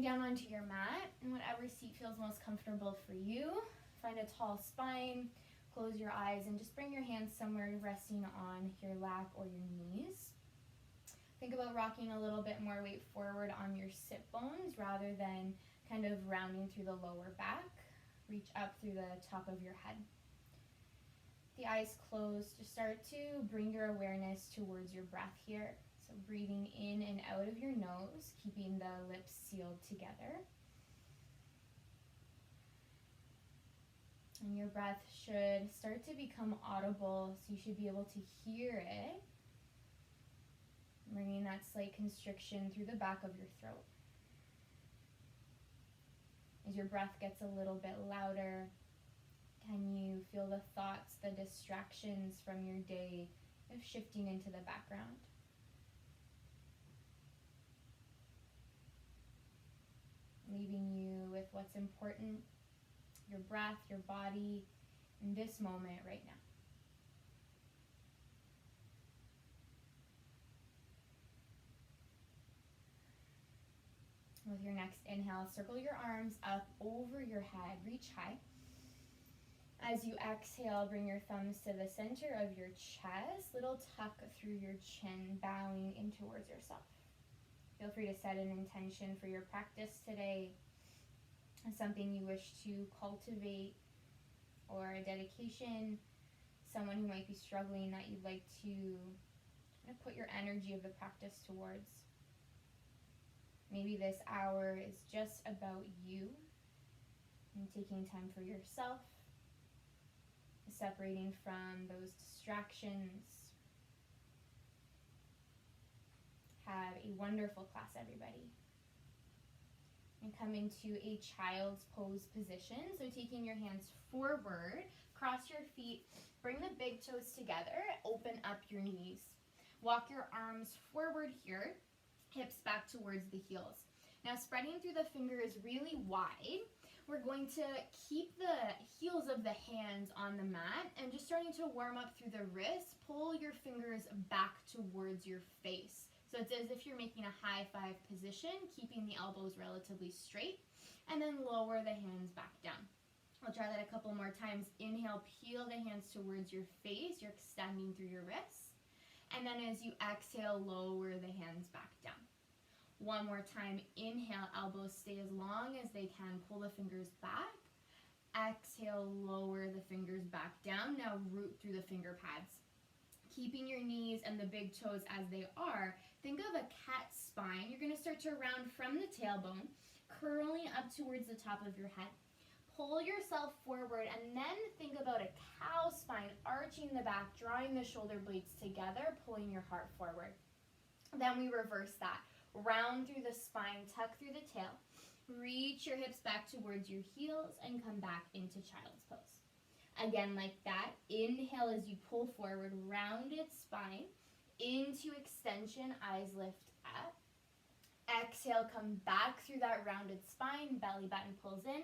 Coming down onto your mat, and whatever seat feels most comfortable for you. Find a tall spine, close your eyes, and just bring your hands somewhere resting on your lap or your knees. Think about rocking a little bit more weight forward on your sit bones rather than kind of rounding through the lower back. Reach up through the top of your head. The eyes closed, just start to bring your awareness towards your breath here. So breathing in and out of your nose, keeping the lips sealed together. And your breath should start to become audible, so you should be able to hear it. Bringing that slight constriction through the back of your throat. As your breath gets a little bit louder, can you feel the thoughts, the distractions from your day shifting into the background? Leaving you with what's important, your breath, your body, in this moment right now. With your next inhale, circle your arms up over your head, reach high. As you exhale, bring your thumbs to the center of your chest, little tuck through your chin, bowing in towards yourself. Feel free to set an intention for your practice today, something you wish to cultivate, or a dedication, someone who might be struggling that you'd like to kind of put your energy of the practice towards. Maybe this hour is just about you and taking time for yourself, separating from those distractions. Have a wonderful class, everybody. And come into a child's pose position. So taking your hands forward, cross your feet, bring the big toes together, open up your knees. Walk your arms forward here, hips back towards the heels. Now spreading through the fingers really wide, we're going to keep the heels of the hands on the mat and just starting to warm up through the wrists. Pull your fingers back towards your face. So it's as if you're making a high five position, keeping the elbows relatively straight, and then lower the hands back down. I'll try that a couple more times. Inhale, peel the hands towards your face. You're extending through your wrists. And then as you exhale, lower the hands back down. One more time. Inhale, elbows stay as long as they can. Pull the fingers back. Exhale, lower the fingers back down. Now root through the finger pads. Keeping your knees and the big toes as they are, think of a cat spine. You're going to start to round from the tailbone, curling up towards the top of your head. Pull yourself forward and then think about a cow spine, arching the back, drawing the shoulder blades together, pulling your heart forward. Then we reverse that. Round through the spine, tuck through the tail, reach your hips back towards your heels and come back into child's pose. Again, like that, inhale as you pull forward, rounded spine, into extension, eyes lift up. Exhale, come back through that rounded spine, belly button pulls in,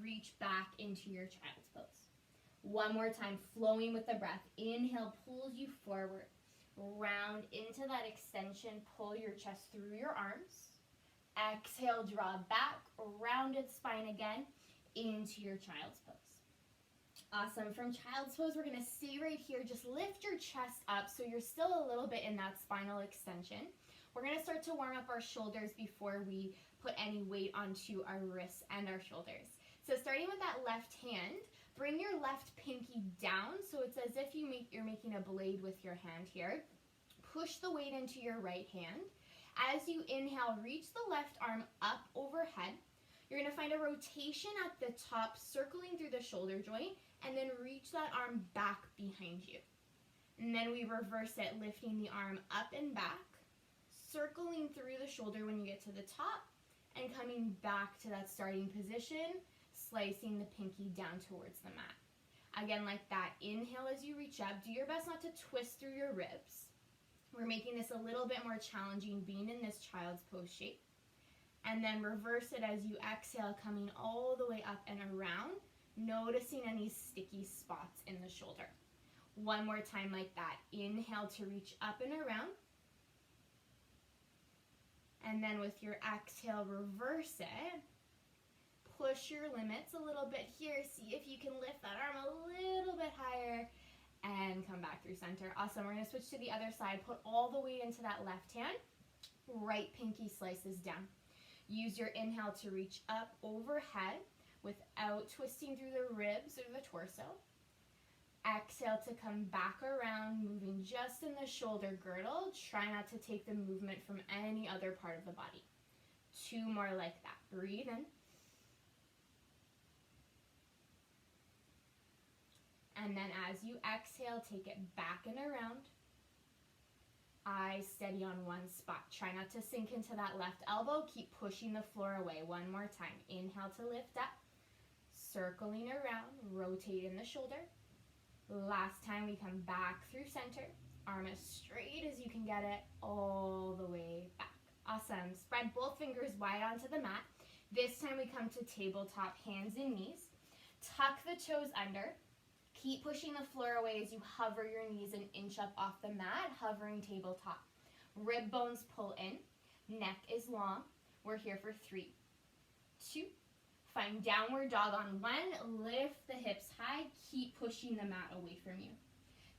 reach back into your child's pose. One more time, flowing with the breath. Inhale, pulls you forward, round into that extension, pull your chest through your arms. Exhale, draw back, rounded spine again, into your child's pose. Awesome. From child's pose, we're going to stay right here. Just lift your chest up so you're still a little bit in that spinal extension. We're going to start to warm up our shoulders before we put any weight onto our wrists and our shoulders. So starting with that left hand, bring your left pinky down so it's as if you're making a blade with your hand here. Push the weight into your right hand. As you inhale, reach the left arm up overhead. You're going to find a rotation at the top, circling through the shoulder joint, and then reach that arm back behind you. And then we reverse it, lifting the arm up and back, circling through the shoulder when you get to the top, and coming back to that starting position, slicing the pinky down towards the mat. Again, like that, inhale as you reach up. Do your best not to twist through your ribs. We're making this a little bit more challenging being in this child's pose shape. And then reverse it as you exhale, coming all the way up and around, noticing any sticky spots in the shoulder. One more time like that. Inhale to reach up and around. And then with your exhale, reverse it. Push your limits a little bit here. See if you can lift that arm a little bit higher and come back through center. Awesome. We're going to switch to the other side. Put all the weight into that left hand. Right pinky slices down. Use your inhale to reach up overhead without twisting through the ribs or the torso. Exhale to come back around, moving just in the shoulder girdle. Try not to take the movement from any other part of the body. 2 more like that. Breathe in. And then as you exhale, take it back and around. Eyes steady on one spot. Try not to sink into that left elbow. Keep pushing the floor away. One more time. Inhale to lift up. Circling around. Rotate in the shoulder. Last time we come back through center. Arm as straight as you can get it. All the way back. Awesome. Spread both fingers wide onto the mat. This time we come to tabletop, hands and knees. Tuck the toes under. Keep pushing the floor away as you hover your knees an inch up off the mat, hovering tabletop. Rib bones pull in, neck is long. We're here for 3, 2, find downward dog on 1, lift the hips high, keep pushing the mat away from you.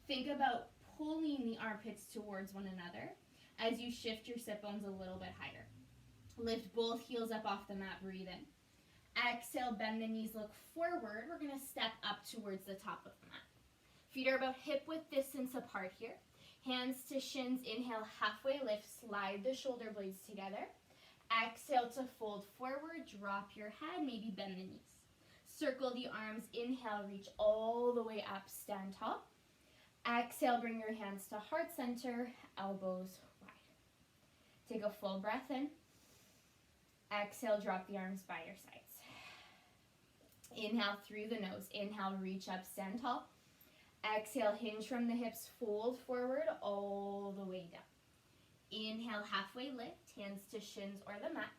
Think about pulling the armpits towards one another as you shift your sit bones a little bit higher. Lift both heels up off the mat, breathe in. Exhale, bend the knees, look forward. We're going to step up towards the top of the mat. Feet are about hip width distance apart here. Hands to shins, inhale, halfway lift, slide the shoulder blades together. Exhale to fold forward, drop your head, maybe bend the knees. Circle the arms, inhale, reach all the way up, stand tall. Exhale, bring your hands to heart center, elbows wide. Take a full breath in. Exhale, drop the arms by your sides. Inhale through the nose. Inhale, reach up, stand tall. Exhale, hinge from the hips, fold forward all the way down. Inhale, halfway lift, hands to shins or the mat.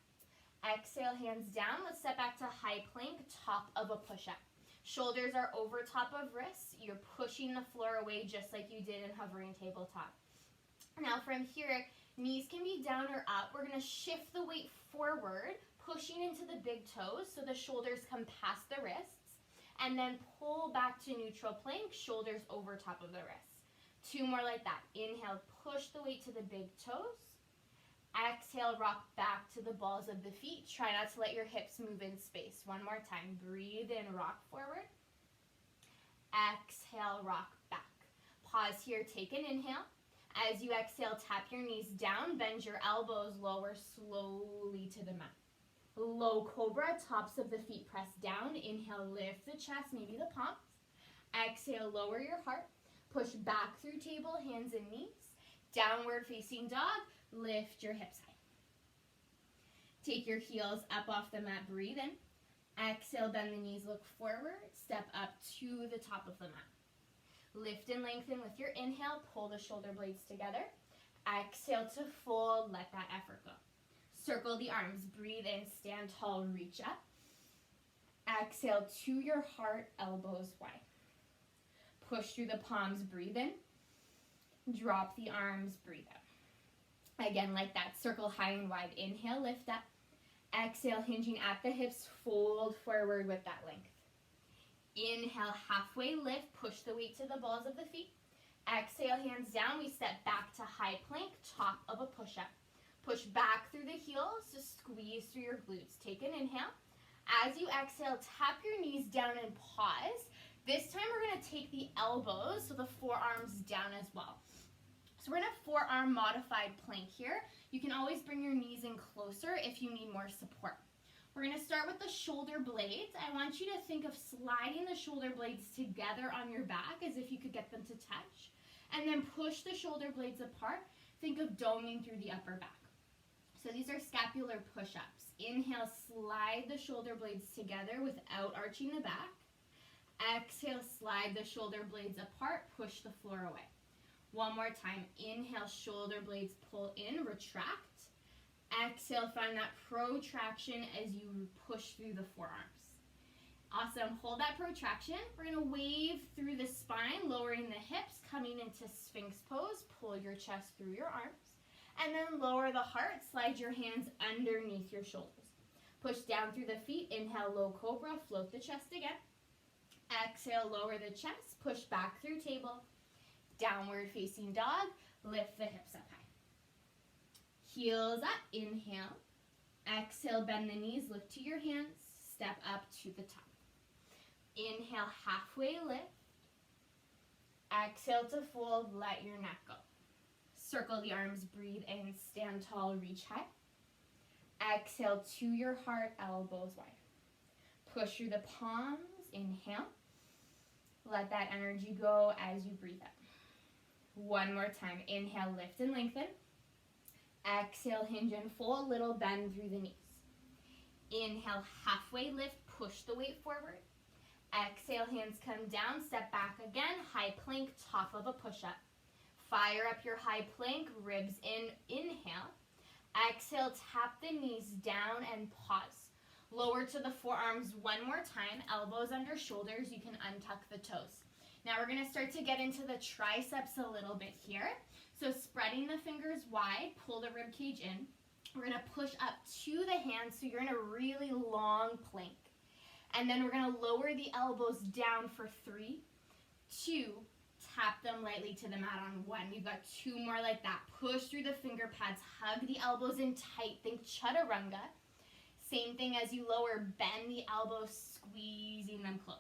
Exhale, hands down. Let's step back to high plank, top of a push-up. Shoulders are over top of wrists. You're pushing the floor away just like you did in hovering tabletop. Now from here, knees can be down or up. We're going to shift the weight forward, pushing into the big toes so the shoulders come past the wrists, and then pull back to neutral plank, shoulders over top of the wrists. 2 more like that. Inhale, push the weight to the big toes. Exhale, rock back to the balls of the feet. Try not to let your hips move in space. 1 more time. Breathe in, rock forward. Exhale, rock back. Pause here, take an inhale. As you exhale, tap your knees down, bend your elbows, lower slowly to the mat. Low cobra, tops of the feet press down. Inhale, lift the chest, maybe the palms. Exhale, lower your heart. Push back through table, hands and knees. Downward facing dog, lift your hips high. Take your heels up off the mat, breathe in. Exhale, bend the knees, look forward, step up to the top of the mat. Lift and lengthen with your inhale, pull the shoulder blades together. Exhale to fold, let that effort go. Circle the arms, breathe in, stand tall, reach up. Exhale to your heart, elbows wide. Push through the palms, breathe in. Drop the arms, breathe out. Again, like that, circle high and wide. Inhale, lift up. Exhale, hinging at the hips, fold forward with that length. Inhale, halfway lift, push the weight to the balls of the feet. Exhale, hands down, we step back to high plank, top of a push-up. Push back through the heels to squeeze through your glutes. Take an inhale. As you exhale, tap your knees down and pause. This time we're going to take the elbows, so the forearms down as well. So we're in a forearm modified plank here. You can always bring your knees in closer if you need more support. We're going to start with the shoulder blades. I want you to think of sliding the shoulder blades together on your back as if you could get them to touch. And then push the shoulder blades apart. Think of doming through the upper back. So these are scapular push-ups. Inhale, slide the shoulder blades together without arching the back. Exhale, slide the shoulder blades apart, push the floor away. 1 more time. Inhale, shoulder blades pull in, retract. Exhale, find that protraction as you push through the forearms. Awesome. Hold that protraction. We're going to wave through the spine, lowering the hips, coming into Sphinx pose. Pull your chest through your arms. And then lower the heart, slide your hands underneath your shoulders. Push down through the feet, inhale, low cobra, float the chest again. Exhale, lower the chest, push back through table. Downward facing dog, lift the hips up high. Heels up, inhale. Exhale, bend the knees, lift to your hands, step up to the top. Inhale, halfway lift. Exhale to fold, let your neck go. Circle the arms, breathe in, stand tall, reach high. Exhale to your heart, elbows wide. Push through the palms, inhale. Let that energy go as you breathe out. One more time, inhale, lift and lengthen. Exhale, hinge and fold, little bend through the knees. Inhale, halfway lift, push the weight forward. Exhale, hands come down, step back again, high plank, top of a push-up. Fire up your high plank, ribs in, inhale. Exhale, tap the knees down and pause. Lower to the forearms one more time, elbows under shoulders, you can untuck the toes. Now we're gonna start to get into the triceps a little bit here. So spreading the fingers wide, pull the rib cage in. We're gonna push up to the hands, so you're in a really long plank. And then we're gonna lower the elbows down for 3, 2, tap them lightly to the mat on 1. We've got 2 more like that. Push through the finger pads, hug the elbows in tight, think chaturanga. Same thing as you lower, bend the elbows, squeezing them close.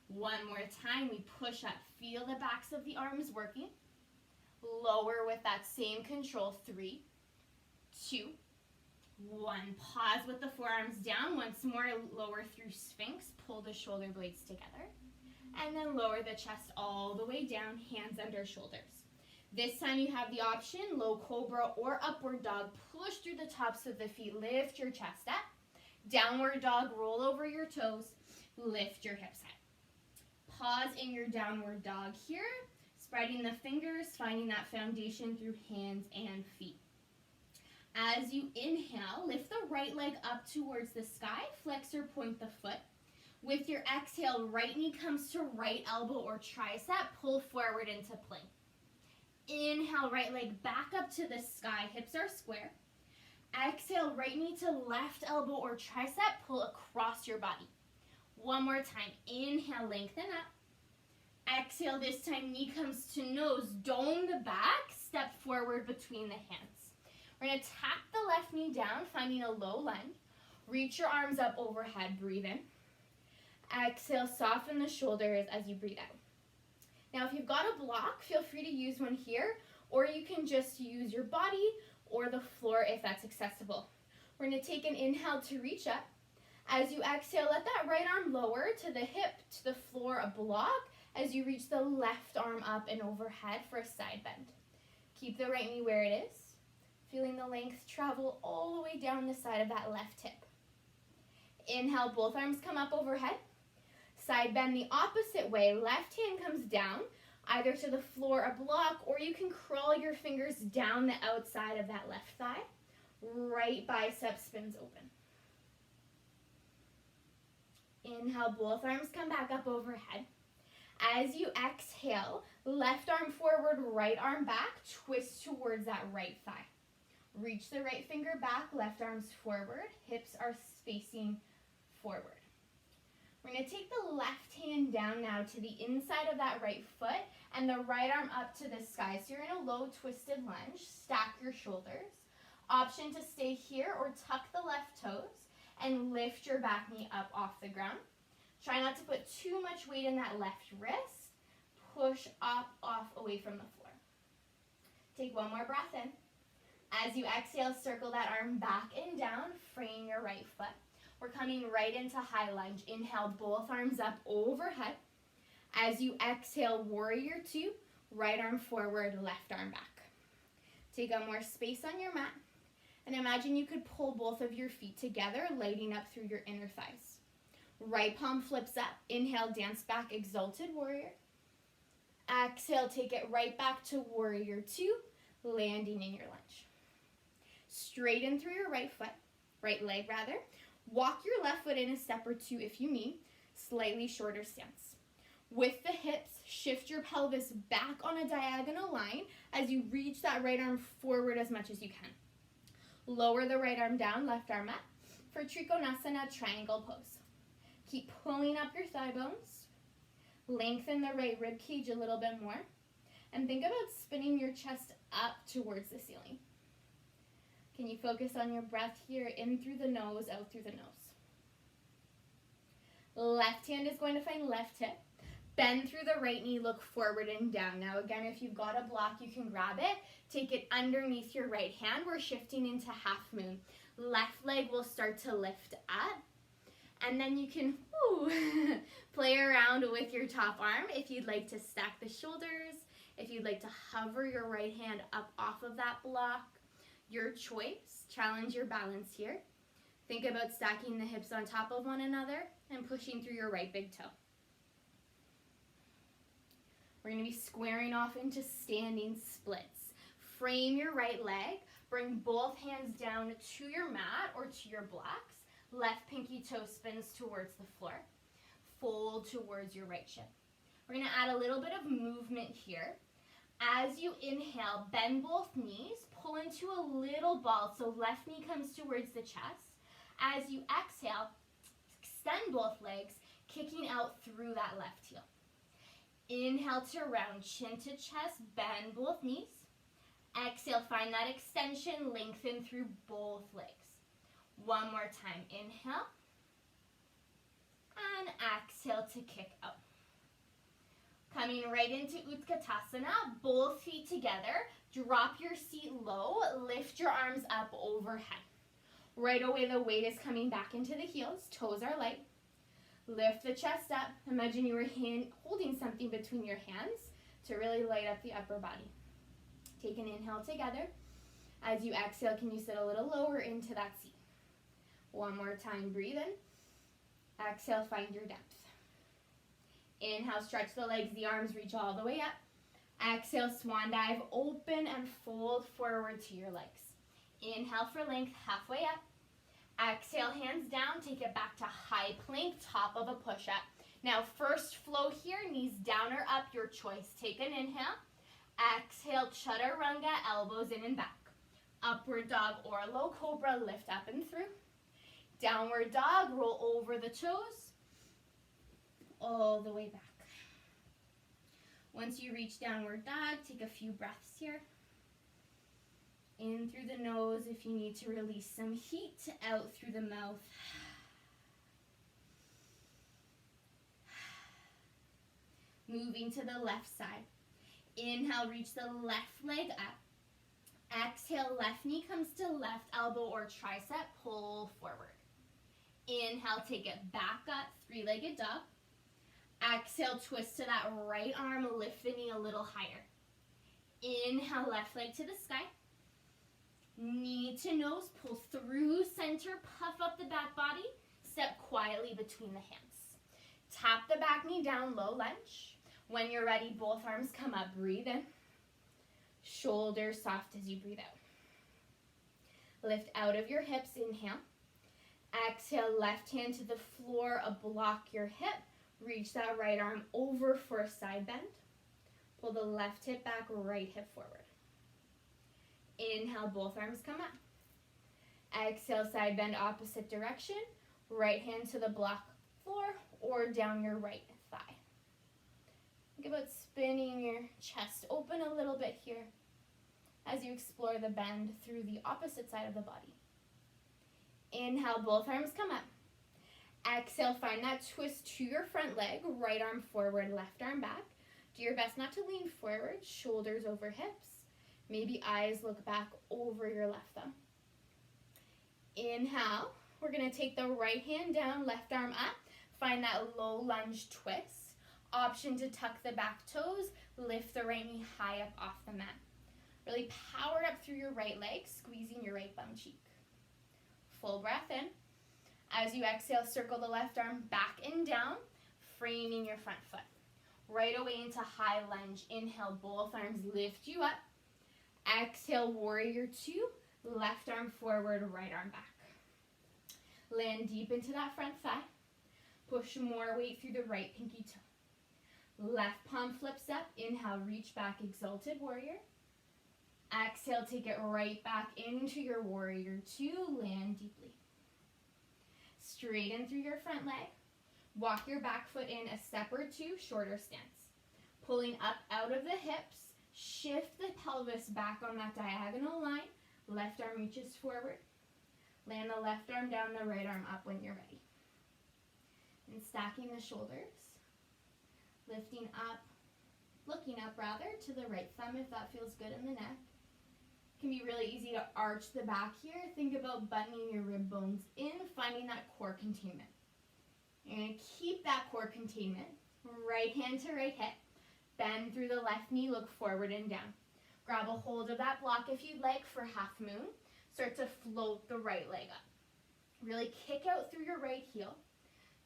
One more time, we push up, feel the backs of the arms working. Lower with that same control, 3, 2, 1. Pause with the forearms down. Once more, lower through Sphinx. Pull the shoulder blades together. And then lower the chest all the way down, hands under shoulders. This time you have the option, low cobra or upward dog. Push through the tops of the feet. Lift your chest up. Downward dog, roll over your toes. Lift your hips high. Pause in your downward dog here. Spreading the fingers, finding that foundation through hands and feet. As you inhale, lift the right leg up towards the sky, flex or point the foot. With your exhale, right knee comes to right elbow or tricep, pull forward into plank. Inhale, right leg back up to the sky, hips are square. Exhale, right knee to left elbow or tricep, pull across your body. One more time, inhale, lengthen up. Exhale, this time knee comes to nose, dome the back, step forward between the hands. We're going to tap the left knee down, finding a low lunge. Reach your arms up overhead, breathe in. Exhale, soften the shoulders as you breathe out. Now, if you've got a block, feel free to use one here, or you can just use your body or the floor if that's accessible. We're going to take an inhale to reach up. As you exhale, let that right arm lower to the hip, to the floor, a block, as you reach the left arm up and overhead for a side bend. Keep the right knee where it is. Feeling the length travel all the way down the side of that left hip. Inhale, both arms come up overhead. Side bend the opposite way. Left hand comes down, either to the floor, a block, or you can crawl your fingers down the outside of that left thigh. Right bicep spins open. Inhale, both arms come back up overhead. As you exhale, left arm forward, right arm back, twist towards that right thigh. Reach the right finger back, left arms forward, hips are facing forward. We're going to take the left hand down now to the inside of that right foot and the right arm up to the sky. So you're in a low twisted lunge. Stack your shoulders. Option to stay here or tuck the left toes and lift your back knee up off the ground. Try not to put too much weight in that left wrist. Push up, off, away from the floor. Take one more breath in. As you exhale, circle that arm back and down, frame your right foot. We're coming right into high lunge. Inhale, both arms up overhead. As you exhale, warrior 2, right arm forward, left arm back. Take up more space on your mat. And imagine you could pull both of your feet together, lighting up through your inner thighs. Right palm flips up. Inhale, dance back, exalted warrior. Exhale, take it right back to warrior 2, landing in your lunge. Straighten through your right leg rather. Walk your left foot in a step or two if you need. Slightly shorter stance. With the hips, shift your pelvis back on a diagonal line as you reach that right arm forward as much as you can. Lower the right arm down, left arm up for Trikonasana, triangle pose. Keep pulling up your thigh bones. Lengthen the right rib cage a little bit more. And think about spinning your chest up towards the ceiling. Can you focus on your breath here, in through the nose, out through the nose. Left hand is going to find left hip. Bend through the right knee, look forward and down. Now again, if you've got a block, you can grab it. Take it underneath your right hand. We're shifting into half moon. Left leg will start to lift up. And then you can play around with your top arm if you'd like to stack the shoulders, if you'd like to hover your right hand up off of that block. Your choice. Challenge your balance here. Think about stacking the hips on top of one another and pushing through your right big toe. We're going to be squaring off into standing splits. Frame your right leg. Bring both hands down to your mat or to your blocks. Left pinky toe spins towards the floor. Fold towards your right shin. We're going to add a little bit of movement here. As you inhale, bend both knees. Pull into a little ball so left knee comes towards the chest. As you exhale, extend both legs, kicking out through that left heel. Inhale to round, chin to chest, bend both knees. Exhale, find that extension, lengthen through both legs. One more time, inhale. And exhale to kick out. Coming right into Utkatasana, both feet together. Drop your seat low, lift your arms up overhead. Right away, the weight is coming back into the heels, toes are light. Lift the chest up. Imagine you were holding something between your hands to really light up the upper body. Take an inhale together. As you exhale, can you sit a little lower into that seat? One more time, breathe in. Exhale, find your depth. Inhale, stretch the legs, the arms reach all the way up. Exhale, swan dive, open and fold forward to your legs. Inhale for length, halfway up. Exhale, hands down, take it back to high plank, top of a push-up. Now, first flow here, knees down or up, your choice. Take an inhale. Exhale, chaturanga, elbows in and back. Upward dog or low cobra, lift up and through. Downward dog, roll over the toes, all the way back. Once you reach downward dog, take a few breaths here. In through the nose if you need to release some heat, out through the mouth. Moving to the left side. Inhale, reach the left leg up. Exhale, left knee comes to left elbow or tricep, pull forward. Inhale, take it back up, three-legged dog. Exhale, twist to that right arm, lift the knee a little higher. Inhale, left leg to the sky. Knee to nose, pull through center, puff up the back body, step quietly between the hands. Tap the back knee down, low lunge. When you're ready, both arms come up, breathe in. Shoulders soft as you breathe out. Lift out of your hips, inhale. Exhale, left hand to the floor, block your hip. Reach that right arm over for a side bend. Pull the left hip back, right hip forward. Inhale, both arms come up. Exhale, side bend opposite direction. Right hand to the block floor or down your right thigh. Think about spinning your chest open a little bit here as you explore the bend through the opposite side of the body. Inhale, both arms come up. Exhale, find that twist to your front leg. Right arm forward, left arm back. Do your best not to lean forward, shoulders over hips. Maybe eyes look back over your left thumb. Inhale, we're going to take the right hand down, left arm up. Find that low lunge twist. Option to tuck the back toes, lift the right knee high up off the mat. Really power up through your right leg, squeezing your right bum cheek. Full breath in. As you exhale, circle the left arm back and down, framing your front foot. Right away into high lunge. Inhale, both arms lift you up. Exhale, warrior two, left arm forward, right arm back. Land deep into that front thigh. Push more weight through the right pinky toe. Left palm flips up. Inhale, reach back, exalted warrior. Exhale, take it right back into your warrior two. Land deeply. Straighten through your front leg. Walk your back foot in a step or two, shorter stance. Pulling up out of the hips. Shift the pelvis back on that diagonal line. Left arm reaches forward. Land the left arm down, the right arm up when you're ready. And stacking the shoulders. Lifting up, looking up rather, to the right thumb if that feels good in the neck. It can be really easy to arch the back here. Think about buttoning your rib bones in, finding that core containment. You're going to keep that core containment. Right hand to right hip. Bend through the left knee, look forward and down. Grab a hold of that block if you'd like for half moon. Start to float the right leg up. Really kick out through your right heel.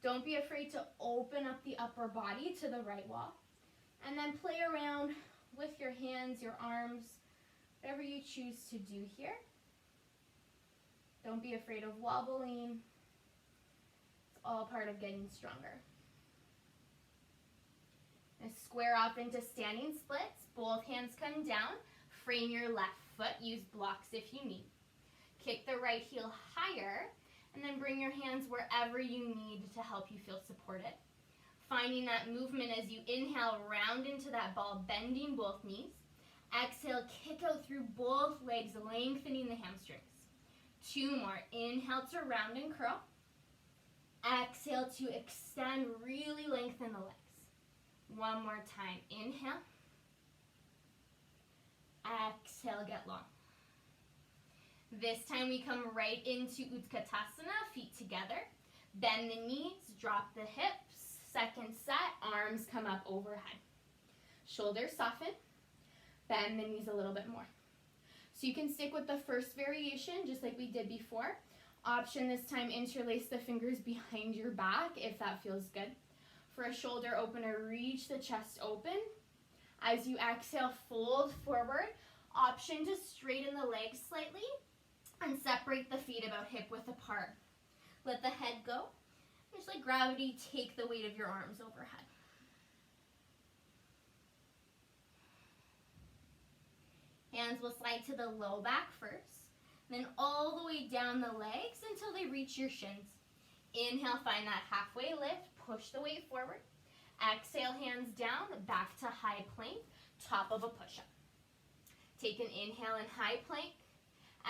Don't be afraid to open up the upper body to the right wall. And then play around with your hands, your arms, whatever you choose to do here. Don't be afraid of wobbling. It's all part of getting stronger. And square off into standing splits. Both hands come down. Frame your left foot. Use blocks if you need. Kick the right heel higher. And then bring your hands wherever you need to help you feel supported. Finding that movement as you inhale, round into that ball, bending both knees. Exhale, kick out through both legs, lengthening the hamstrings. Two more. Inhale to round and curl. Exhale to extend, really lengthen the legs. One more time. Inhale. Exhale, get long. This time we come right into Utkatasana, feet together. Bend the knees, drop the hips. Second set, arms come up overhead. Shoulders soften. Bend the knees a little bit more. So you can stick with the first variation just like we did before. Option this time, interlace the fingers behind your back if that feels good. For a shoulder opener, reach the chest open. As you exhale, fold forward. Option to straighten the legs slightly and separate the feet about hip width apart. Let the head go. Just like gravity, take the weight of your arms overhead. Hands will slide to the low back first, then all the way down the legs until they reach your shins. Inhale, find that halfway lift, push the weight forward. Exhale, hands down, back to high plank, top of a push-up. Take an inhale in high plank.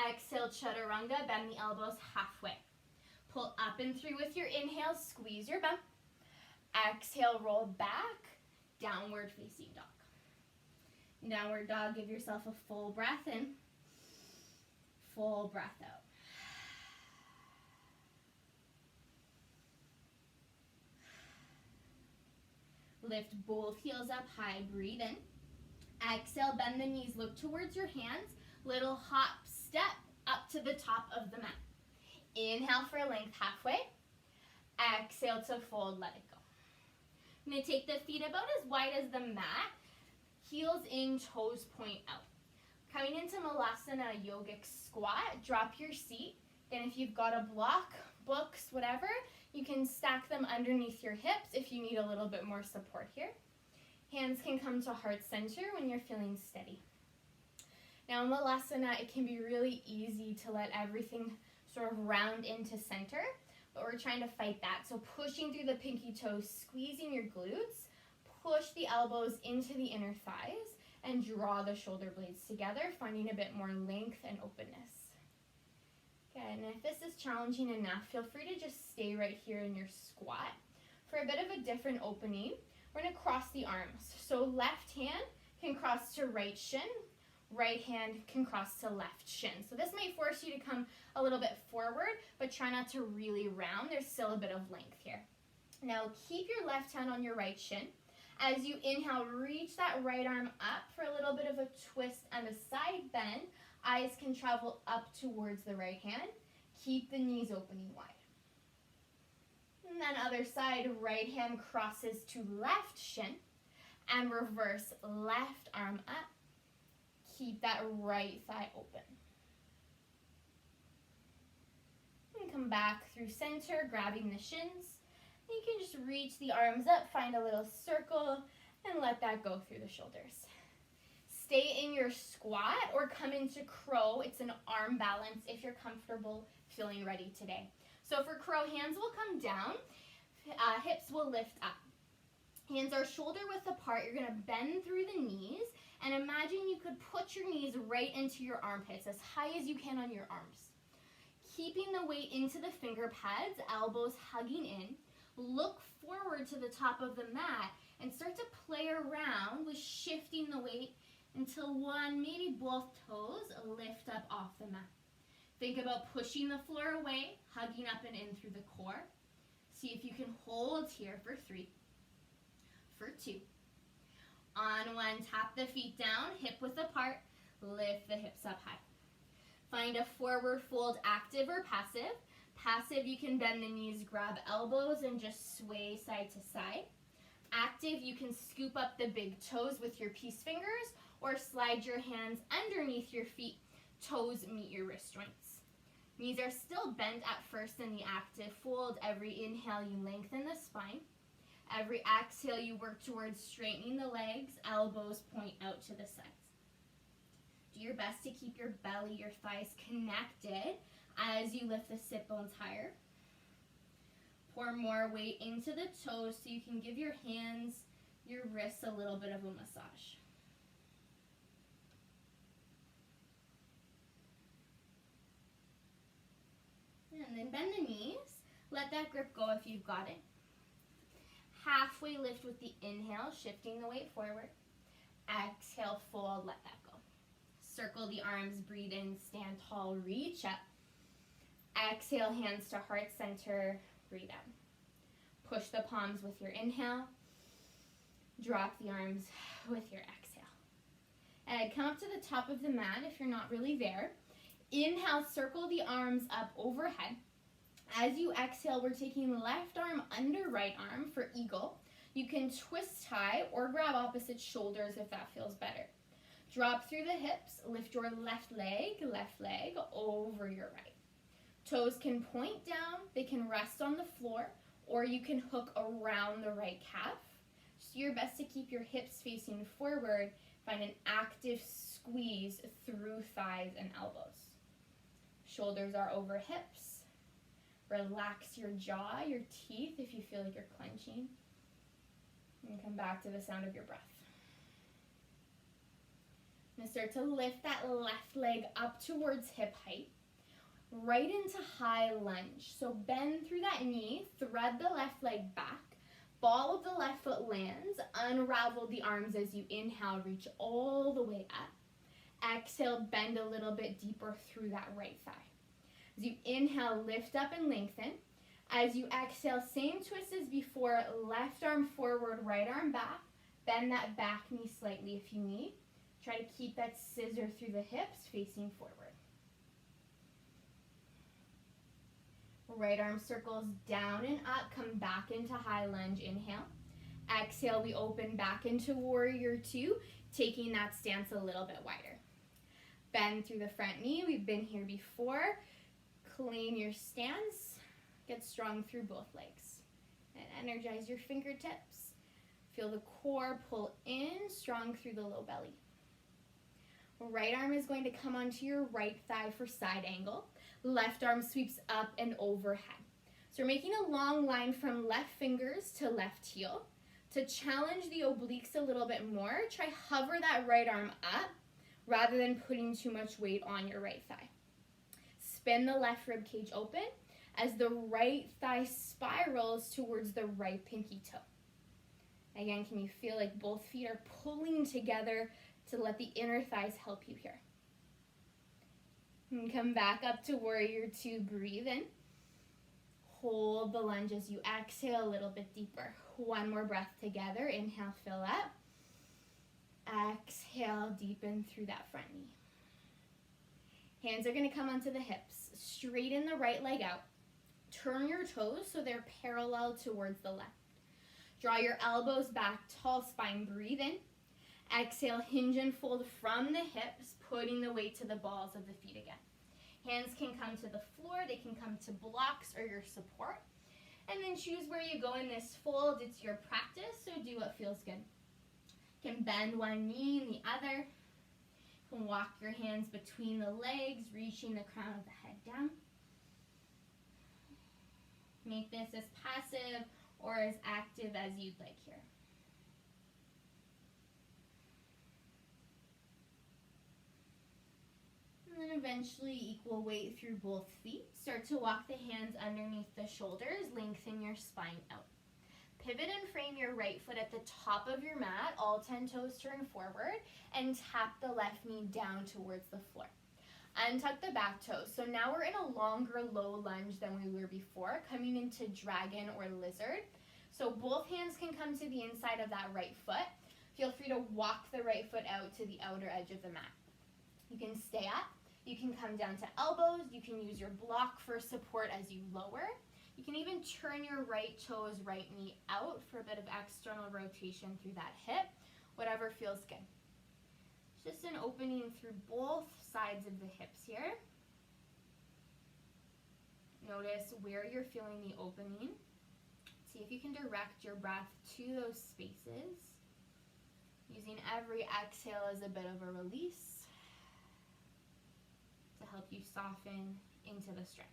Exhale, chaturanga, bend the elbows halfway. Pull up and through with your inhale, squeeze your bum. Exhale, roll back, downward facing dog. Downward dog, give yourself a full breath in, full breath out. Lift both heels up high, breathe in. Exhale, bend the knees, look towards your hands. Little hop, step up to the top of the mat. Inhale for length halfway. Exhale to fold, let it go. I'm going to take the feet about as wide as the mat. Heels in, toes point out. Coming into Malasana yogic squat, drop your seat. And if you've got a block, books, whatever, you can stack them underneath your hips if you need a little bit more support here. Hands can come to heart center when you're feeling steady. Now in Malasana, it can be really easy to let everything sort of round into center, but we're trying to fight that. So pushing through the pinky toes, squeezing your glutes, push the elbows into the inner thighs, and draw the shoulder blades together, finding a bit more length and openness. Good, and if this is challenging enough, feel free to just stay right here in your squat. For a bit of a different opening, we're going to cross the arms. So left hand can cross to right shin, right hand can cross to left shin. So this might force you to come a little bit forward, but try not to really round. There's still a bit of length here. Now keep your left hand on your right shin. As you inhale, reach that right arm up for a little bit of a twist and a side bend. Eyes can travel up towards the right hand. Keep the knees opening wide. And then other side, right hand crosses to left shin and reverse left arm up. Keep that right thigh open. And come back through center, grabbing the shins. You can just reach the arms up, find a little circle, And let that go through the shoulders. Stay in your squat or come into crow. It's an arm balance if you're comfortable feeling ready today. So for crow, hands will come down, hips will lift up. Hands are shoulder width apart. You're going to bend through the knees and imagine you could put your knees right into your armpits as high as you can on your arms. Keeping the weight into the finger pads, elbows hugging in. Look forward to the top of the mat and start to play around with shifting the weight until one, maybe both toes lift up off the mat. Think about pushing the floor away, hugging up and in through the core. See if you can hold here for 3, for 2. On 1, tap the feet down, hip width apart, lift the hips up high. Find a forward fold, active or passive. Passive, you can bend the knees, grab elbows, and just sway side to side. Active, you can scoop up the big toes with your peace fingers or slide your hands underneath your feet. Toes meet your wrist joints. Knees are still bent at first in the active fold. Every inhale, you lengthen the spine. Every exhale, you work towards straightening the legs. Elbows point out to the sides. Do your best to keep your belly, your thighs connected as you lift the sit bones higher. Pour more weight into the toes so you can give your hands, your wrists a little bit of a massage. And then bend the knees. Let that grip go if you've got it. Halfway lift with the inhale, shifting the weight forward. Exhale, fold, let that go. Circle the arms, breathe in, stand tall, reach up. Exhale, hands to heart center, breathe out. Push the palms with your inhale. Drop the arms with your exhale. And come up to the top of the mat if you're not really there. Inhale, circle the arms up overhead. As you exhale, we're taking left arm under right arm for eagle. You can twist tie or grab opposite shoulders if that feels better. Drop through the hips, lift your left leg over your right. Toes can point down, they can rest on the floor, or you can hook around the right calf. Just do your best to keep your hips facing forward. Find an active squeeze through thighs and elbows. Shoulders are over hips. Relax your jaw, your teeth if you feel like you're clenching. And come back to the sound of your breath. Now start to lift that left leg up towards hip height. Right into high lunge. So bend through that knee, thread the left leg back. Ball of the left foot lands. Unravel the arms as you inhale, reach all the way up. Exhale, bend a little bit deeper through that right thigh. As you inhale, lift up and lengthen. As you exhale, same twist as before, left arm forward, right arm back. Bend that back knee slightly if you need. Try to keep that scissor through the hips facing forward. Right arm circles down and up, come back into high lunge, inhale. Exhale, we open back into warrior 2, taking that stance a little bit wider. Bend through the front knee, we've been here before. Claim your stance, get strong through both legs. And energize your fingertips. Feel the core pull in, strong through the low belly. Right arm is going to come onto your right thigh for side angle. Left arm sweeps up and overhead. So we're making a long line from left fingers to left heel. To challenge the obliques a little bit more, try hover that right arm up rather than putting too much weight on your right thigh. Spin the left rib cage open as the right thigh spirals towards the right pinky toe. Again, can you feel like both feet are pulling together to let the inner thighs help you here? And come back up to warrior 2, breathe in. Hold the lunge as you exhale a little bit deeper. One more breath together. Inhale, fill up. Exhale, deepen through that front knee. Hands are going to come onto the hips. Straighten the right leg out. Turn your toes so they're parallel towards the left. Draw your elbows back, tall spine, breathe in. Exhale, hinge and fold from the hips, putting the weight to the balls of the feet again. Hands can come to the floor, they can come to blocks or your support. And then choose where you go in this fold. It's your practice, so do what feels good. You can bend one knee and the other. You can walk your hands between the legs, reaching the crown of the head down. Make this as passive or as active as you'd like here. And then eventually equal weight through both feet. Start to walk the hands underneath the shoulders, lengthen your spine out. Pivot and frame your right foot at the top of your mat, all 10 toes turn forward, and tap the left knee down towards the floor. Untuck the back toes. So now we're in a longer low lunge than we were before, coming into dragon or lizard. So both hands can come to the inside of that right foot. Feel free to walk the right foot out to the outer edge of the mat. You can stay up. You can come down to elbows. You can use your block for support as you lower. You can even turn your right toes, right knee out for a bit of external rotation through that hip, whatever feels good. Just an opening through both sides of the hips here. Notice where you're feeling the opening. See if you can direct your breath to those spaces. Using every exhale as a bit of a release to help you soften into the stretch.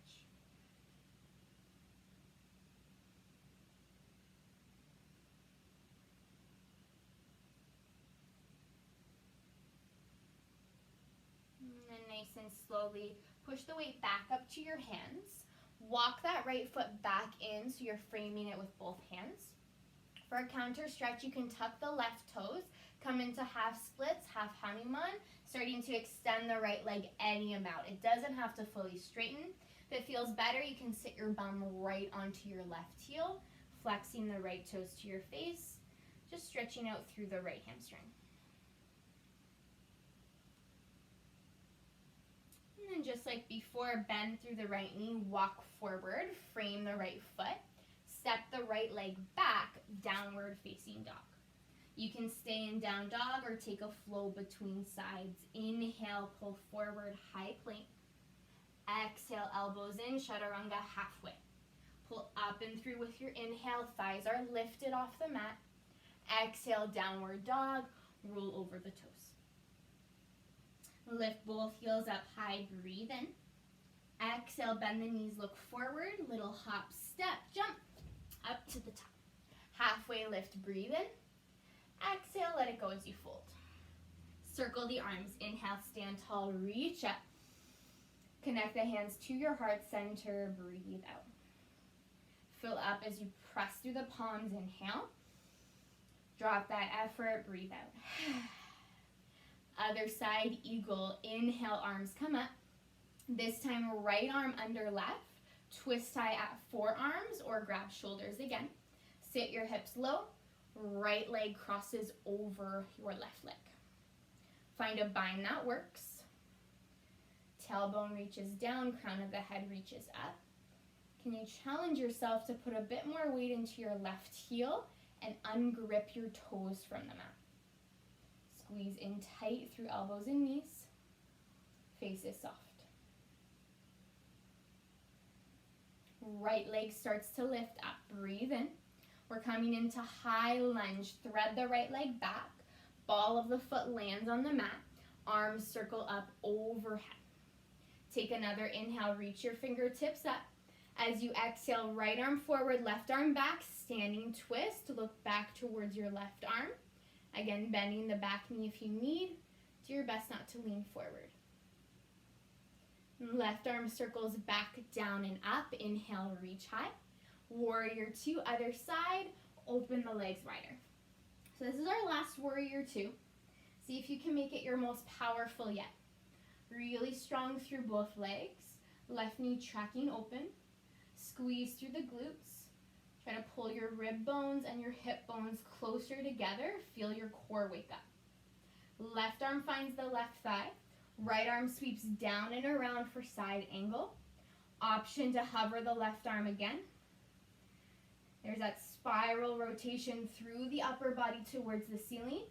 And nice and slowly push the weight back up to your hands. Walk that right foot back in so you're framing it with both hands. For a counter stretch, you can tuck the left toes, come into half splits, half Hanuman, starting to extend the right leg any amount. It doesn't have to fully straighten. If it feels better, you can sit your bum right onto your left heel, flexing the right toes to your face, just stretching out through the right hamstring. And just like before, bend through the right knee, walk forward, frame the right foot, step the right leg back, downward facing dog. You can stay in down dog or take a flow between sides. Inhale, pull forward, high plank. Exhale, elbows in, chaturanga halfway. Pull up and through with your inhale, thighs are lifted off the mat. Exhale, downward dog, roll over the toes. Lift both heels up high, breathe in. Exhale, bend the knees, look forward, little hop, step, jump, up to the top. Halfway lift, breathe in. Exhale, let it go as you fold. Circle the arms, inhale, stand tall, reach up. Connect the hands to your heart center, breathe out. Fill up as you press through the palms, inhale. Drop that effort, breathe out. Other side, eagle, inhale, arms come up. This time, right arm under left. Twist tie at forearms or grab shoulders again. Sit your hips low. Right leg crosses over your left leg. Find a bind that works. Tailbone reaches down, crown of the head reaches up. Can you challenge yourself to put a bit more weight into your left heel and ungrip your toes from the mat? Squeeze in tight through elbows and knees. Face is soft. Right leg starts to lift up. Breathe in. We're coming into high lunge. Thread the right leg back. Ball of the foot lands on the mat. Arms circle up overhead. Take another inhale. Reach your fingertips up. As you exhale, right arm forward, left arm back. Standing twist. Look back towards your left arm. Again, bending the back knee if you need. Do your best not to lean forward. Left arm circles back, down, and up. Inhale, reach high. Warrior two, other side. Open the legs wider. So this is our last warrior two. See if you can make it your most powerful yet. Really strong through both legs. Left knee tracking open. Squeeze through the glutes. Try to pull your rib bones and your hip bones closer together. Feel your core wake up. Left arm finds the left thigh. Right arm sweeps down and around for side angle. Option to hover the left arm again. There's that spiral rotation through the upper body towards the ceiling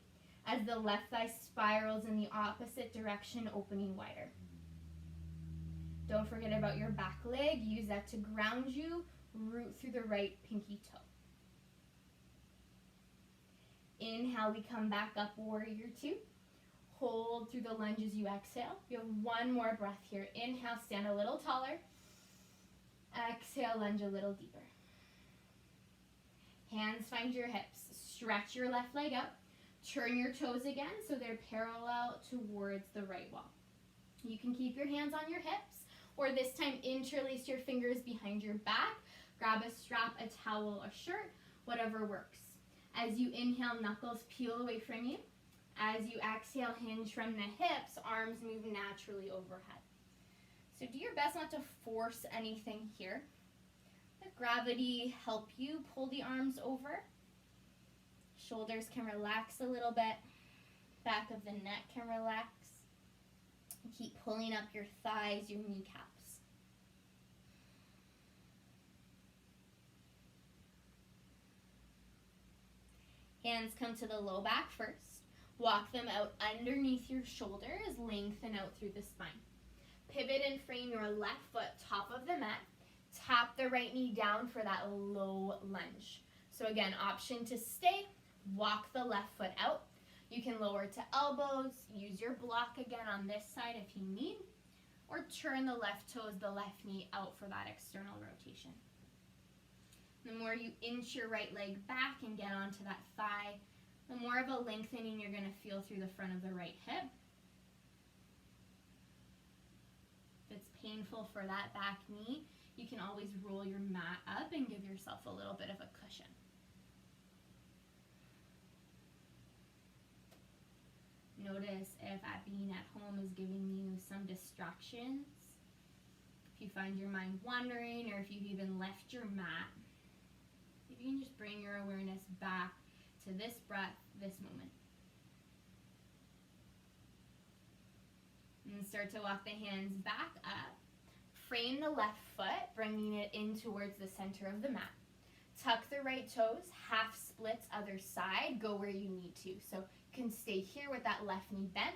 as the left thigh spirals in the opposite direction, opening wider. Don't forget about your back leg. Use that to ground you. Root through the right pinky toe. inhale, we come back up, warrior two. Hold through the lunge as you exhale. You have one more breath here. Inhale, stand a little taller. Exhale, lunge a little deeper. Hands find your hips. Stretch your left leg out. Turn your toes again so they're parallel towards the right wall. You can keep your hands on your hips, or this time interlace your fingers behind your back. Grab a strap, a towel, a shirt, whatever works. As you inhale, knuckles peel away from you. As you exhale, hinge from the hips, arms move naturally overhead. So do your best not to force anything here. Let gravity help you pull the arms over. Shoulders can relax a little bit. Back of the neck can relax. Keep pulling up your thighs, your kneecaps. Hands come to the low back first. Walk them out underneath your shoulders, lengthen out through the spine. Pivot and frame your left foot top of the mat. Tap the right knee down for that low lunge. So again, option to stay, walk the left foot out. You can lower to elbows, use your block again on this side if you need, or turn the left toes, the left knee out for that external rotation. The more you inch your right leg back and get onto that thigh, the more of a lengthening you're going to feel through the front of the right hip. If it's painful for that back knee, you can always roll your mat up and give yourself a little bit of a cushion. Notice if being at home is giving you some distractions. If you find your mind wandering, or if you've even left your mat, if you can just bring your awareness back to this breath, this moment. And start to walk the hands back up. Frame the left foot, bringing it in towards the center of the mat. Tuck the right toes, half splits other side, go where you need to. So you can stay here with that left knee bent.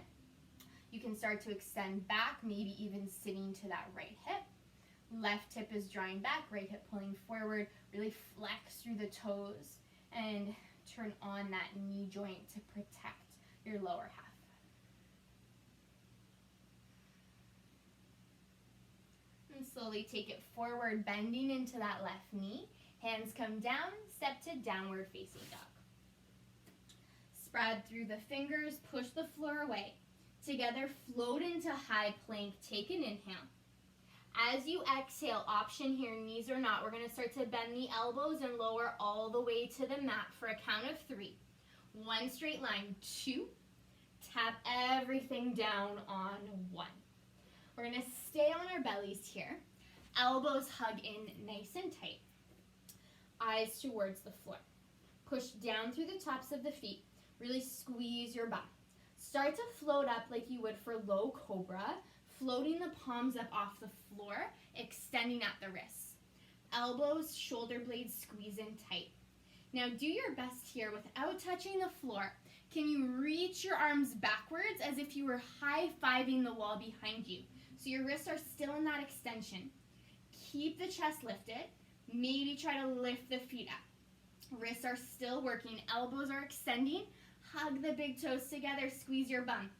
You can start to extend back, maybe even sitting to that right hip. Left hip is drawing back, right hip pulling forward. Really flex through the toes and turn on that knee joint to protect your lower half. And slowly take it forward, bending into that left knee. Hands come down, step to downward facing dog. Spread through the fingers, push the floor away. Together, float into high plank, take an inhale. As you exhale, option here, knees or not, we're going to start to bend the elbows and lower all the way to the mat for a count of 3. 1 straight line, 2. Tap everything down on 1. We're going to stay on our bellies here. Elbows hug in nice and tight. Eyes towards the floor. Push down through the tops of the feet. Really squeeze your bum. Start to float up like you would for low cobra, floating the palms up off the floor, extending at the wrists. Elbows, shoulder blades squeeze in tight. Now do your best here without touching the floor. Can you reach your arms backwards as if you were high-fiving the wall behind you? So your wrists are still in that extension. Keep the chest lifted. Maybe try to lift the feet up. Wrists are still working. Elbows are extending. Hug the big toes together. Squeeze your bum.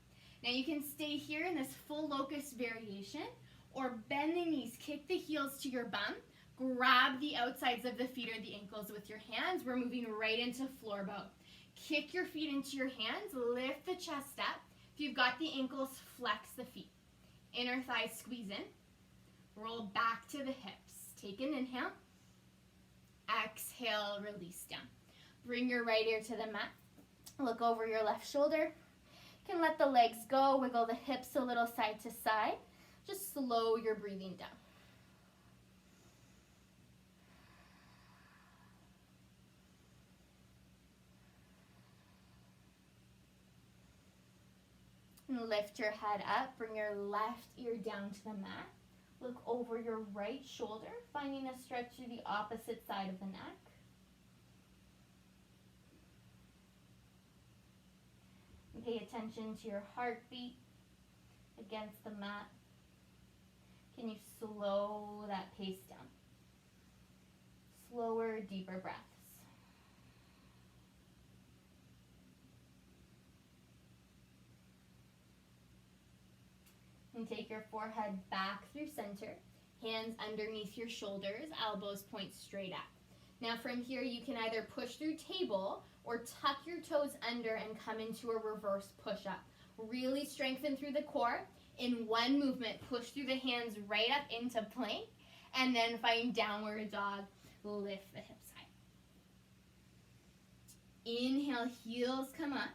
Now you can stay here in this full locust variation, or bend the knees. Kick the heels to your bum. Grab the outsides of the feet or the ankles with your hands. We're moving right into floor bow. Kick your feet into your hands. Lift the chest up. If you've got the ankles, flex the feet. Inner thighs squeeze in. Roll back to the hips. Take an inhale. Exhale, release down. Bring your right ear to the mat. Look over your left shoulder. You can let the legs go. Wiggle the hips a little side to side. Just slow your breathing down. And lift your head up. Bring your left ear down to the mat. Look over your right shoulder, finding a stretch to the opposite side of the neck. And pay attention to your heartbeat against the mat. Can you slow that pace down? Slower, deeper breaths. can take your forehead back through center, hands underneath your shoulders, elbows point straight up. Now from here, you can either push through table or tuck your toes under and come into a reverse push-up. Really strengthen through the core. In one movement, push through the hands right up into plank, and then find downward dog, lift the hips high. Inhale, heels come up.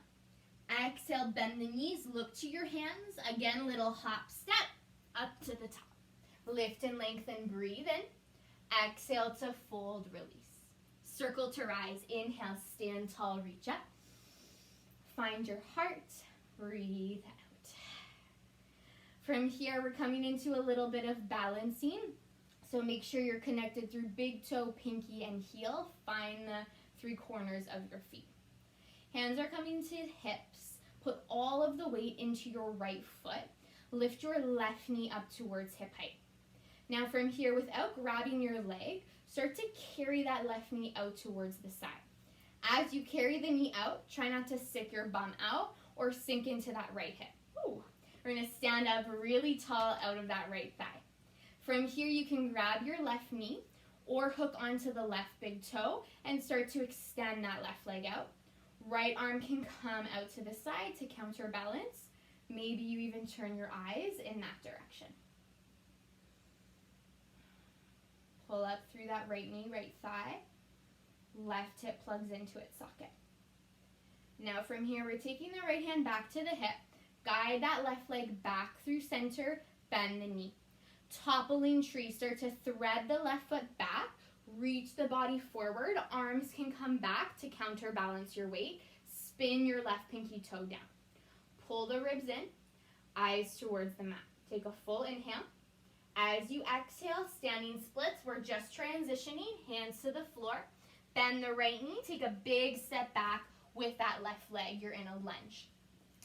Exhale, bend the knees, look to your hands. Again, little hop step up to the top. Lift and lengthen, breathe in. Exhale to fold, release. Circle to rise. Inhale, stand tall, reach up. Find your heart, breathe out. From here, we're coming into a little bit of balancing. So make sure you're connected through big toe, pinky, and heel. Find the three corners of your feet. Hands are coming to hips. Put all of the weight into your right foot. Lift your left knee up towards hip height. Now from here, without grabbing your leg, start to carry that left knee out towards the side. As you carry the knee out, try not to stick your bum out or sink into that right hip. Ooh. We're gonna stand up really tall out of that right thigh. From here, you can grab your left knee or hook onto the left big toe and start to extend that left leg out. Right arm can come out to the side to counterbalance. Maybe you even turn your eyes in that direction. Pull up through that right knee, right thigh. Left hip plugs into its socket. Now from here, we're taking the right hand back to the hip. Guide that left leg back through center, bend the knee. Toppling tree, start to thread the left foot back, reach the body forward. Arms can come back to counterbalance your weight. Spin your left pinky toe down. Pull the ribs in, eyes towards the mat. Take a full inhale. As you exhale, standing splits, we're just transitioning, hands to the floor. Bend the right knee, take a big step back with that left leg. You're in a lunge.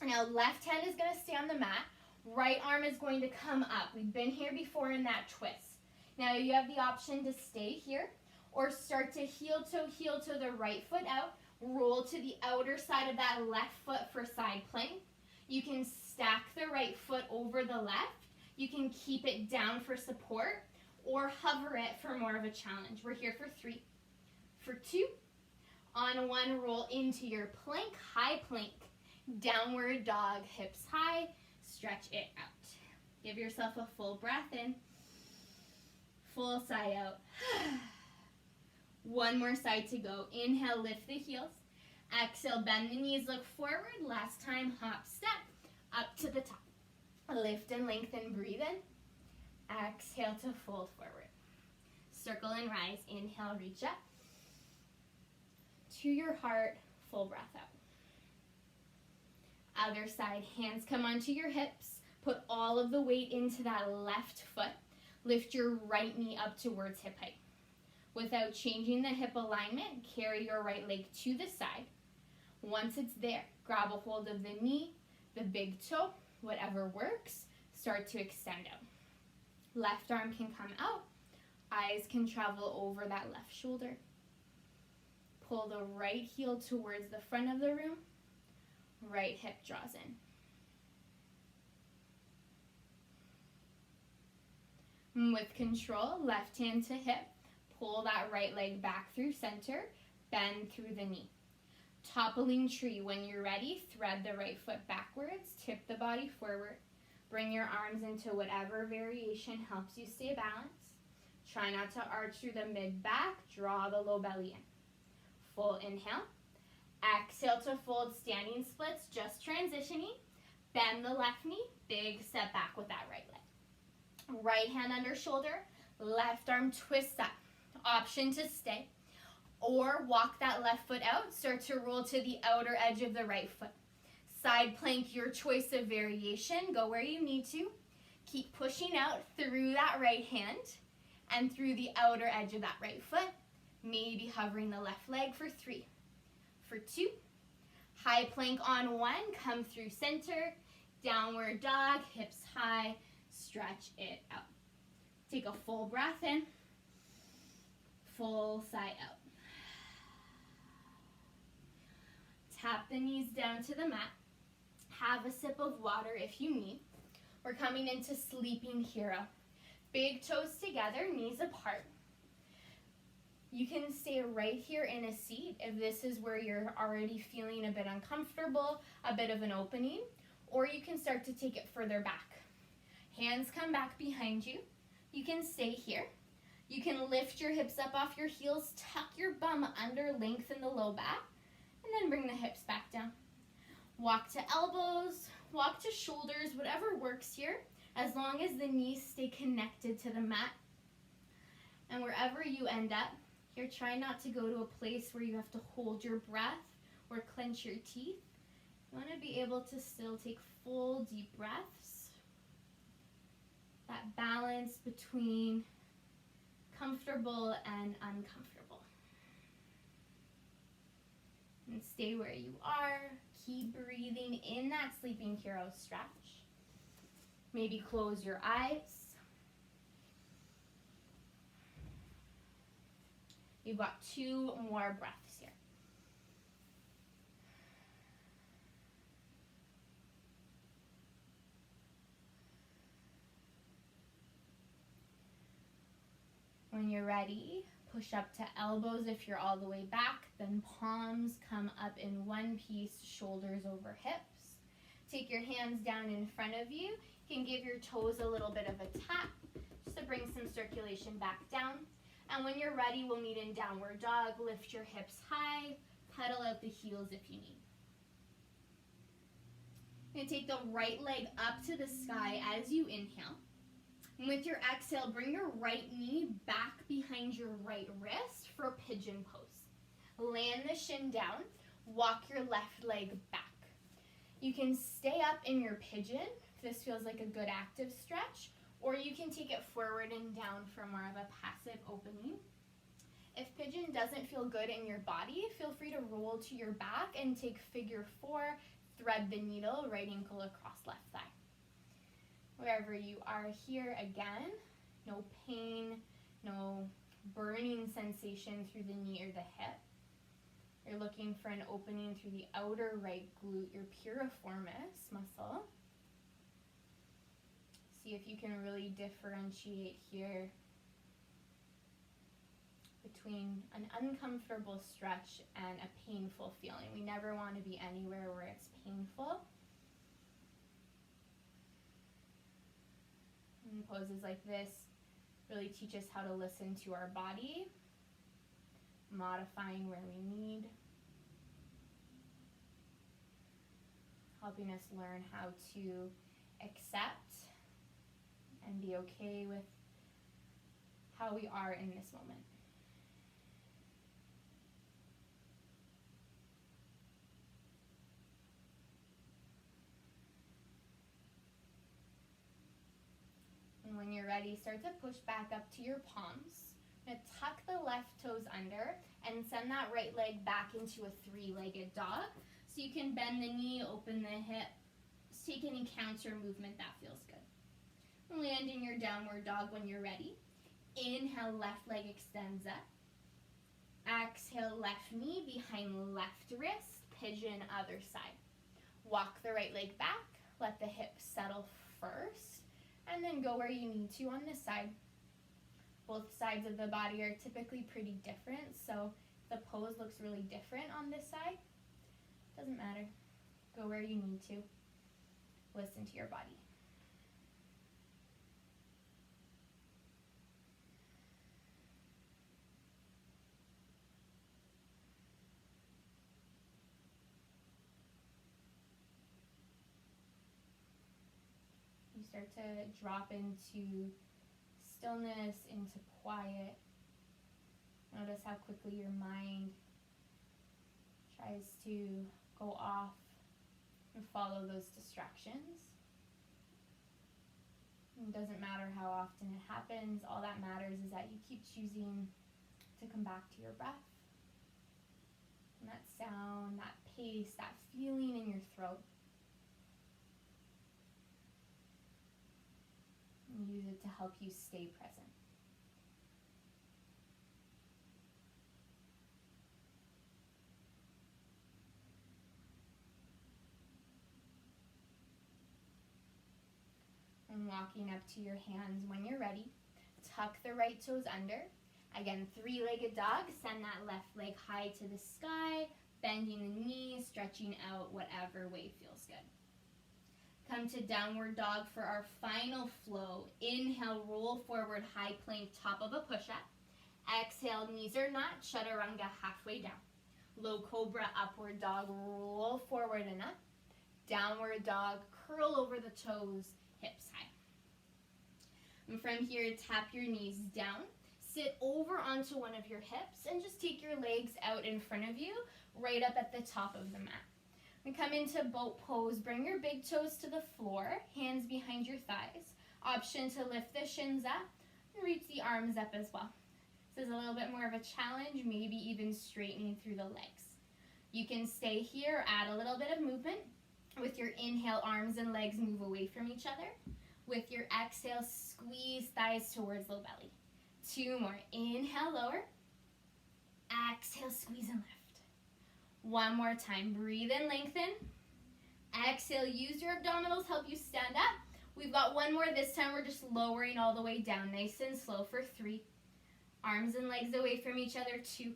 Now left hand is gonna stay on the mat. Right arm is going to come up. We've been here before in that twist. Now you have the option to stay here or start to heel to the right foot out. Roll to the outer side of that left foot for side plank. You can stack the right foot over the left. You can keep it down for support or hover it for more of a challenge. We're here for 3, for 2. On 1, roll into your plank, high plank. Downward dog, hips high, stretch it out. Give yourself a full breath in, full sigh out. One more side to go. Inhale, lift the heels. Exhale, bend the knees, look forward. Last time, hop, step, up to the top. Lift and lengthen, breathe in. Exhale to fold forward. Circle and rise. Inhale, reach up. To your heart, full breath out. Other side, hands come onto your hips. Put all of the weight into that left foot. Lift your right knee up towards hip height. Without changing the hip alignment, carry your right leg to the side. Once it's there, grab a hold of the knee, the big toe, whatever works. Start to extend out. Left arm can come out. Eyes can travel over that left shoulder. Pull the right heel towards the front of the room. Right hip draws in. With control, left hand to hip. Pull that right leg back through center. Bend through the knee. Toppling tree. When you're ready, thread the right foot backwards. Tip the body forward. Bring your arms into whatever variation helps you stay balanced. Try not to arch through the mid-back. Draw the low belly in. Full inhale. Exhale to fold, standing splits, just transitioning. Bend the left knee, big step back with that right leg. Right hand under shoulder, left arm twists up. Option to stay. Or walk that left foot out, start to roll to the outer edge of the right foot. Side plank, your choice of variation. Go where you need to. Keep pushing out through that right hand and through the outer edge of that right foot. Maybe hovering the left leg for 3. For 2, high plank on 1, come through center, downward dog, hips high, stretch it out. Take a full breath in, full sigh out. Tap the knees down to the mat. Have a sip of water if you need. We're coming into sleeping hero. Big toes together, knees apart. You can stay right here in a seat if this is where you're already feeling a bit uncomfortable, a bit of an opening, or you can start to take it further back. Hands come back behind you. You can stay here. You can lift your hips up off your heels, tuck your bum under, lengthen the low back, and then bring the hips back down. Walk to elbows, walk to shoulders, whatever works here, as long as the knees stay connected to the mat. And wherever you end up, here, try not to go to a place where you have to hold your breath or clench your teeth. You want to be able to still take full deep breaths. That balance between comfortable and uncomfortable. And stay where you are. Keep breathing in that sleeping hero stretch. Maybe close your eyes. You've got 2 more breaths here. When you're ready, push up to elbows if you're all the way back, then palms come up in one piece, shoulders over hips. Take your hands down in front of you. You can give your toes a little bit of a tap just to bring some circulation back down. And when you're ready, we'll meet in downward dog. Lift your hips high, pedal out the heels if you need. You're going to take the right leg up to the sky as you inhale. And with your exhale, bring your right knee back behind your right wrist for pigeon pose. Land the shin down, walk your left leg back. You can stay up in your pigeon if this feels like a good active stretch, or you can take it forward and down for more of a passive opening. If pigeon doesn't feel good in your body, feel free to roll to your back and take figure 4, thread the needle, right ankle across left thigh. Wherever you are here, again, no pain, no burning sensation through the knee or the hip. You're looking for an opening through the outer right glute, your piriformis muscle. See if you can really differentiate here between an uncomfortable stretch and a painful feeling. We never want to be anywhere where it's painful. And poses like this really teach us how to listen to our body, modifying where we need, helping us learn how to accept and be okay with how we are in this moment. And when you're ready, start to push back up to your palms. Now tuck the left toes under and send that right leg back into a 3-legged dog. So you can bend the knee, open the hip, take any counter movement that feels good. And land in your downward dog when you're ready. Inhale, left leg extends up. Exhale, left knee behind left wrist, pigeon other side. Walk the right leg back, let the hips settle first, and then go where you need to on this side. Both sides of the body are typically pretty different, so if the pose looks really different on this side, doesn't matter. Go where you need to. Listen to your body. You start to drop into stillness, into quiet. Notice how quickly your mind tries to go off and follow those distractions. It doesn't matter how often it happens. All that matters is that you keep choosing to come back to your breath. And that sound, that pace, that feeling in your throat. And use it to help you stay present. And walking up to your hands when you're ready. Tuck the right toes under. Again, three-legged dog. Send that left leg high to the sky, bending the knees, stretching out whatever way feels good. Come to downward dog for our final flow. Inhale, roll forward, high plank, top of a push-up. Exhale, knees are not, chaturanga halfway down. Low cobra, upward dog, roll forward and up. Downward dog, curl over the toes, hips high. And from here, tap your knees down. Sit over onto one of your hips and just take your legs out in front of you, right up at the top of the mat. And come into boat pose. Bring your big toes to the floor, hands behind your thighs. Option to lift the shins up and reach the arms up as well. This is a little bit more of a challenge, maybe even straightening through the legs. You can stay here, add a little bit of movement. With your inhale, arms and legs move away from each other. With your exhale, squeeze thighs towards low belly. 2 more. Inhale, lower. Exhale, squeeze and lift. 1 more time. Breathe in, lengthen. Exhale, use your abdominals, help you stand up. We've got 1 more. This time we're just lowering all the way down, nice and slow for 3. Arms and legs away from each other, 2.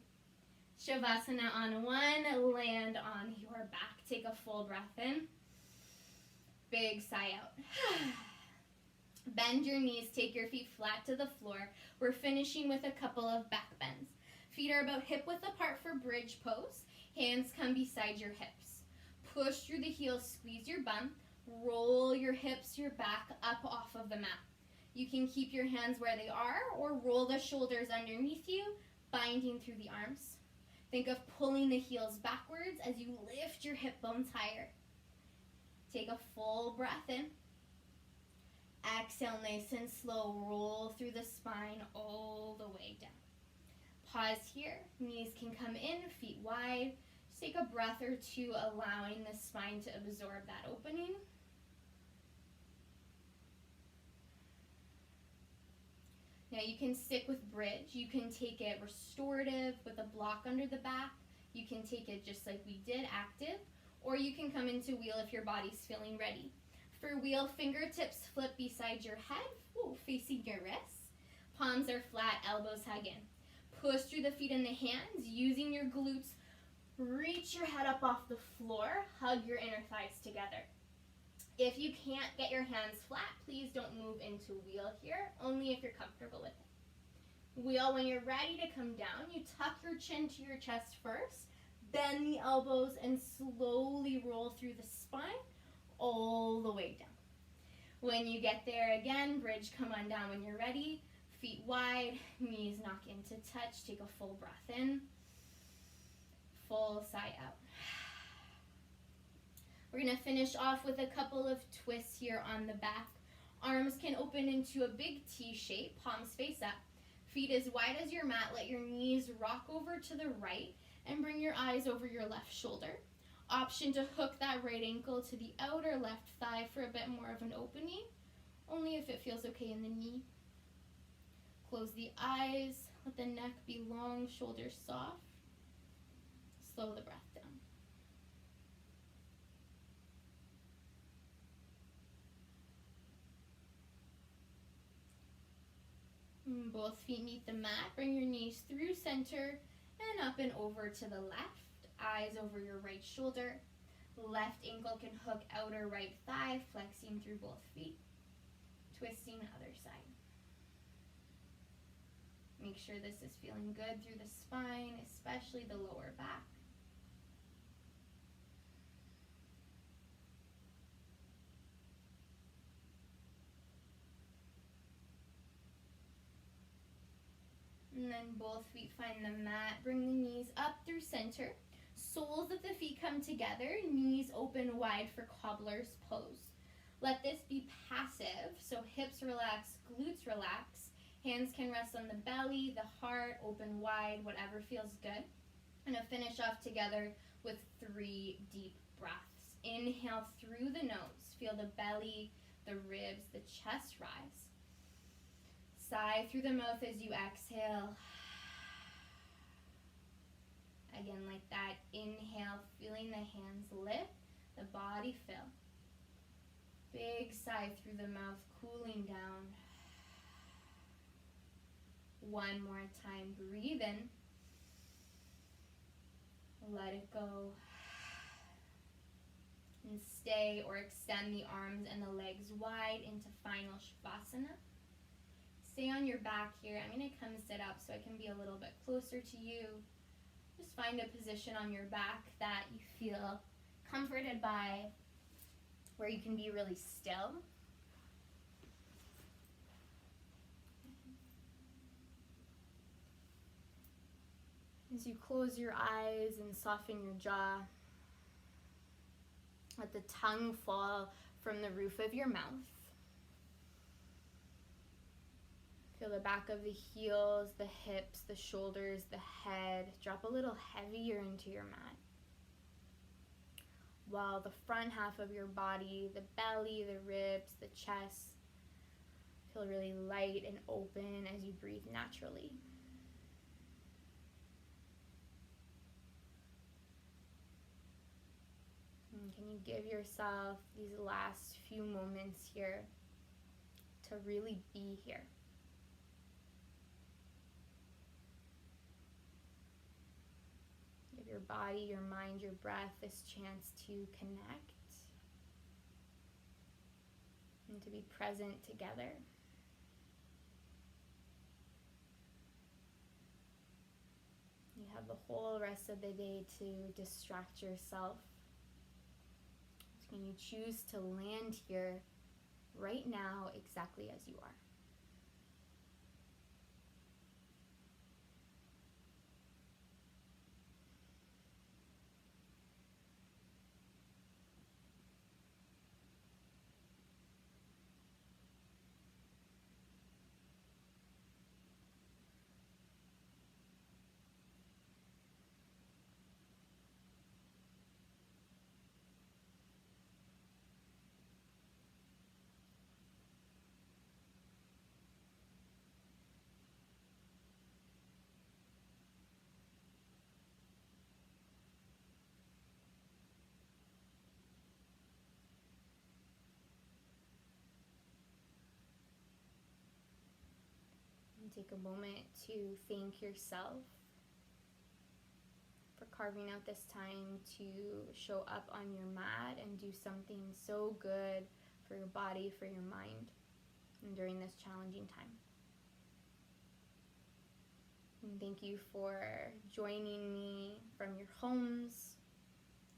Shavasana on 1, land on your back. Take a full breath in. Big sigh out. Bend your knees, take your feet flat to the floor. We're finishing with a couple of back bends. Feet are about hip width apart for bridge pose. Hands come beside your hips. Push through the heels, squeeze your bum. Roll your hips, your back up off of the mat. You can keep your hands where they are or roll the shoulders underneath you, binding through the arms. Think of pulling the heels backwards as you lift your hip bones higher. Take a full breath in. Exhale, nice and slow. Roll through the spine all the way down. Pause here. Knees can come in, feet wide. Just take a breath or 2, allowing the spine to absorb that opening. Now you can stick with bridge. You can take it restorative with a block under the back. You can take it just like we did, active. Or you can come into wheel if your body's feeling ready. For wheel, fingertips flip beside your head, facing your wrists. Palms are flat, elbows hug in. Push through the feet and the hands, using your glutes. Reach your head up off the floor, hug your inner thighs together. If you can't get your hands flat, please don't move into wheel here, only if you're comfortable with it. Wheel, when you're ready to come down, you tuck your chin to your chest first, bend the elbows, and slowly roll through the spine all the way down. When you get there again, bridge, come on down when you're ready. Feet wide, knees knock into touch. Take a full breath in. Full sigh out. We're going to finish off with a couple of twists here on the back. Arms can open into a big T shape, palms face up. Feet as wide as your mat. Let your knees rock over to the right and bring your eyes over your left shoulder. Option to hook that right ankle to the outer left thigh for a bit more of an opening, only if it feels okay in the knee. Close the eyes, let the neck be long, shoulders soft. Slow the breath down. Both feet meet the mat. Bring your knees through center and up and over to the left. Eyes over your right shoulder. Left ankle can hook outer right thigh, flexing through both feet. Twisting other side. Make sure this is feeling good through the spine, especially the lower back. And then both feet find the mat. Bring the knees up through center. Soles of the feet come together. Knees open wide for cobbler's pose. Let this be passive. So hips relax, glutes relax. Hands can rest on the belly, the heart, open wide, whatever feels good. And to finish off together with 3 deep breaths. Inhale through the nose. Feel the belly, the ribs, the chest rise. Sigh through the mouth as you exhale. Again, like that. Inhale, feeling the hands lift, the body fill. Big sigh through the mouth, cooling down. One more time, breathe in. Let it go. And stay or extend the arms and the legs wide into final Shavasana. Stay on your back here. I'm going to come sit up so I can be a little bit closer to you. Just find a position on your back that you feel comforted by, where you can be really still. As you close your eyes and soften your jaw, let the tongue fall from the roof of your mouth. Feel the back of the heels, the hips, the shoulders, the head drop a little heavier into your mat. While the front half of your body, the belly, the ribs, the chest, feel really light and open as you breathe naturally. And can you give yourself these last few moments here to really be here? Give your body, your mind, your breath this chance to connect and to be present together. You have the whole rest of the day to distract yourself. So can you choose to land here right now exactly as you are? And take a moment to thank yourself for carving out this time to show up on your mat and do something so good for your body, for your mind, and during this challenging time. And thank you for joining me from your homes,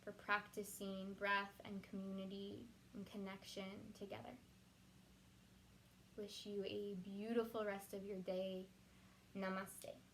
for practicing breath and community and connection together. Wish you a beautiful rest of your day. Namaste.